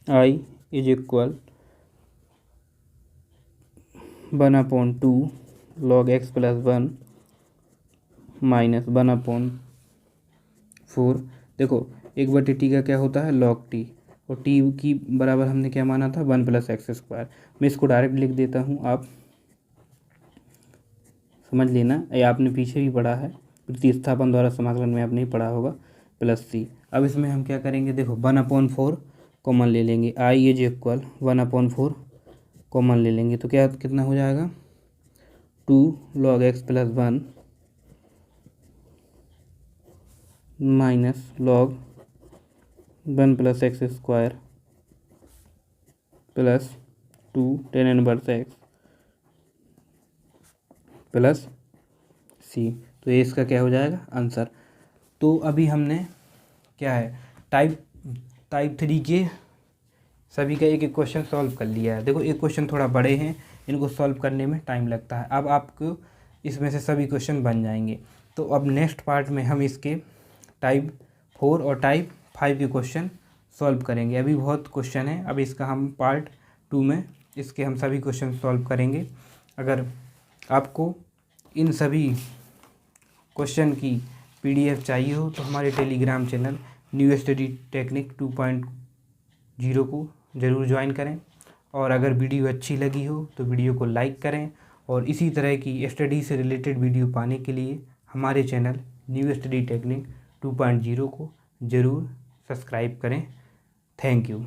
I is equal 1/2 log x plus 1 minus 1/4। देखो 1/t का क्या होता है लॉग टी, और टी की बराबर हमने क्या माना था 1 प्लस एक्स स्क्वायर। मैं इसको डायरेक्ट लिख देता हूँ, आप समझ लेना, ये आपने पीछे भी पढ़ा है, प्रतिस्थापन द्वारा समाकलन में आपने पढ़ा होगा, प्लस सी। अब इसमें हम क्या करेंगे, देखो 1/4 कॉमन ले लेंगे, आई इज इक्वल 1/4 कॉमन ले लेंगे तो क्या कितना हो जाएगा 2 log x plus 1 minus log 1 plus x square plus 2 tan inverse x plus c. तो ये इसका क्या हो जाएगा आंसर। तो अभी हमने क्या है टाइप 3 के सभी का एक एक क्वेश्चन सॉल्व कर लिया है। देखो एक क्वेश्चन थोड़ा बड़े हैं, इनको सॉल्व करने में टाइम लगता है। अब आपको इसमें से सभी क्वेश्चन बन जाएंगे। तो अब नेक्स्ट पार्ट में हम इसके टाइप 4 और टाइप 5 के क्वेश्चन सॉल्व करेंगे। अभी बहुत क्वेश्चन है, अब इसका हम पार्ट 2 में इसके हम सभी क्वेश्चन सॉल्व करेंगे। अगर आपको इन सभी क्वेश्चन की PDF चाहिए हो तो हमारे Telegram channel new study technique 2.0 को ज़रूर ज्वाइन करें। और अगर वीडियो अच्छी लगी हो तो वीडियो को लाइक करें, और इसी तरह की स्टडी से रिलेटेड वीडियो पाने के लिए हमारे चैनल न्यू स्टडी टेक्निक 2.0 को ज़रूर सब्सक्राइब करें। Thank you.